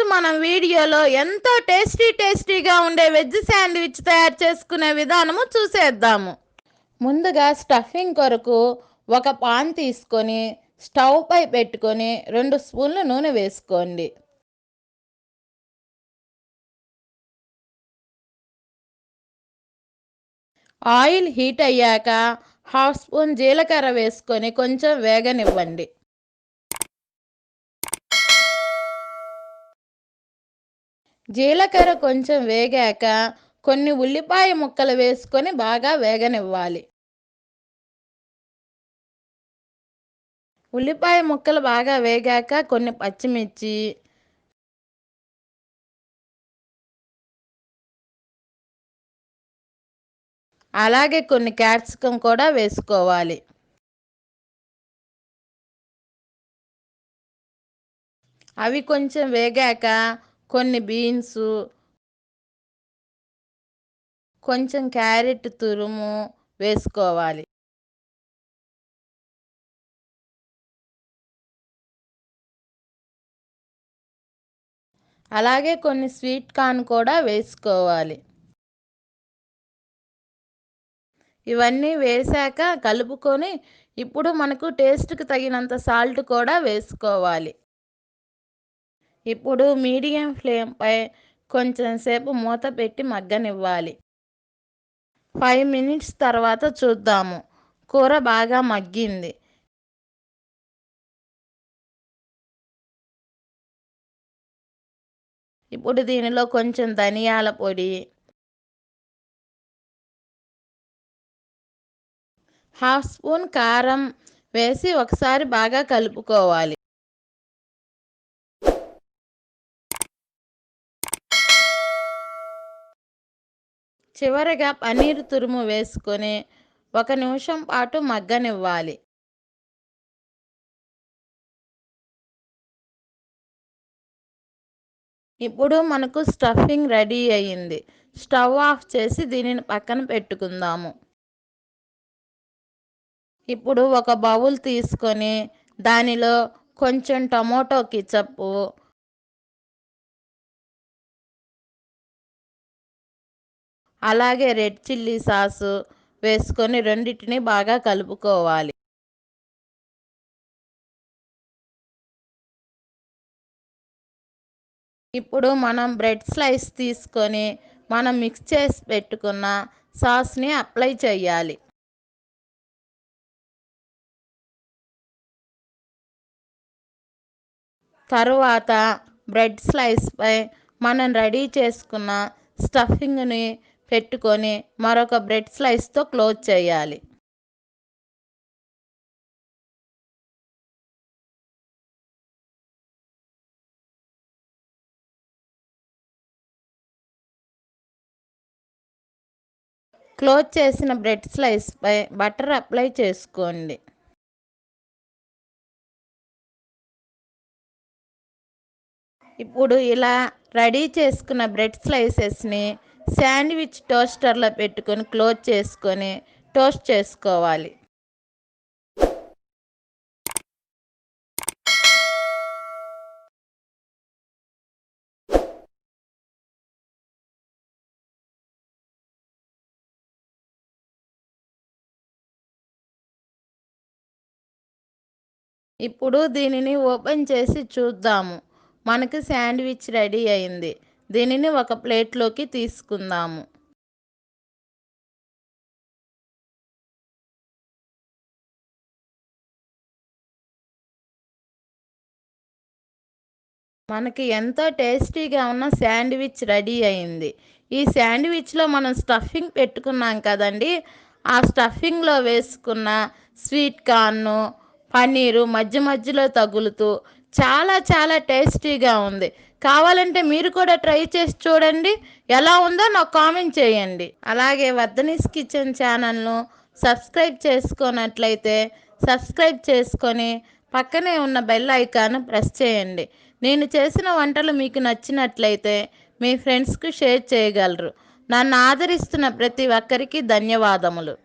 ఈరోజు మనం వీడియోలో ఎంతో టేస్టీగా ఉండే వెజ్ శాండ్విచ్ తయారు చేసుకునే విధానము చూసేద్దాము. ముందుగా స్టఫింగ్ కొరకు ఒక పాన్ తీసుకొని స్టవ్ పై పెట్టుకొని 2 స్పూన్ల నూనె వేసుకోండి. ఆయిల్ హీట్ అయ్యాక 1/2 స్పూన్ జీలకర్ర వేసుకొని కొంచెం వేగనివ్వండి. జీలకర్ర కొంచెం వేగాక కొన్ని ఉల్లిపాయ ముక్కలు వేసుకొని బాగా వేగనివ్వాలి. ఉల్లిపాయ ముక్కలు బాగా వేగాక కొన్ని పచ్చిమిర్చి, అలాగే కొన్ని క్యాప్సికం కూడా వేసుకోవాలి. అవి కొంచెం వేగాక కొన్ని బీన్స్, కొంచెం క్యారెట్ తురుము వేసుకోవాలి. అలాగే కొన్ని స్వీట్ కార్న్ కూడా వేసుకోవాలి. ఇవన్నీ వేశాక కలుపుకొని ఇప్పుడు మనకు టేస్ట్కి తగినంత సాల్ట్ కూడా వేసుకోవాలి. ఇప్పుడు మీడియం ఫ్లేమ్పై కొంచెం సేపు మూత పెట్టి మగ్గనివ్వాలి. 5 మినిట్స్ తర్వాత చూద్దాము. కూర బాగా మగ్గింది. ఇప్పుడు దీనిలో కొంచెం ధనియాల పొడి, 1/2 స్పూన్ కారం వేసి ఒకసారి బాగా కలుపుకోవాలి. చివరగా పన్నీర్ తురుము వేసుకొని 1 నిమిషం పాటు మగ్గనివ్వాలి. ఇప్పుడు మనకు స్టఫింగ్ రెడీ అయ్యింది. స్టవ్ ఆఫ్ చేసి దీనిని పక్కన పెట్టుకుందాము. ఇప్పుడు ఒక బౌల్ తీసుకొని దానిలో కొంచెం టమోటో కెచప్, అలాగే రెడ్ చిల్లీ సాసు వేసుకొని రెండింటిని బాగా కలుపుకోవాలి. ఇప్పుడు మనం బ్రెడ్ స్లైస్ తీసుకొని మనం మిక్స్ చేసి పెట్టుకున్న సాస్ని అప్లై చేయాలి. తరువాత బ్రెడ్ స్లైస్పై మనం రెడీ చేసుకున్న స్టఫింగ్ని పెట్టుకొని మరొక బ్రెడ్ స్లైస్తో క్లోజ్ చేయాలి. క్లోజ్ చేసిన బ్రెడ్ స్లైస్పై బటర్ అప్లై చేసుకోండి. ఇప్పుడు ఇలా రెడీ చేసుకున్న బ్రెడ్ స్లైసెస్ని శాండ్విచ్ టోస్టర్లో పెట్టుకొని క్లోజ్ చేసుకొని టోస్ట్ చేసుకోవాలి. ఇప్పుడు దీనిని ఓపెన్ చేసి చూద్దాము. మనకు శాండ్విచ్ రెడీ అయింది. దీనిని ఒక ప్లేట్లోకి తీసుకుందాము. మనకి ఎంతో టేస్టీగా ఉన్న శాండ్విచ్ రెడీ అయింది. ఈ శాండ్విచ్లో మనం స్టఫింగ్ పెట్టుకున్నాం కదండి, ఆ స్టఫింగ్లో వేసుకున్న స్వీట్ కార్ను, పన్నీరు మధ్యలో తగులుతూ చాలా టేస్టీగా ఉంది. కావాలంటే మీరు కూడా ట్రై చేసి చూడండి. ఎలా ఉందో నాకు కామెంట్ చేయండి. అలాగే వర్ధనీస్ కిచెన్ ఛానల్ను సబ్స్క్రైబ్ చేసుకున్నట్లయితే సబ్స్క్రైబ్ చేసుకొని పక్కనే ఉన్న బెల్ ఐకాన్ ప్రెస్ చేయండి. నేను చేసిన వంటలు మీకు నచ్చినట్లయితే మీ ఫ్రెండ్స్కి షేర్ చేయగలరు. నన్ను ఆదరిస్తున్న ప్రతి ఒక్కరికి ధన్యవాదములు.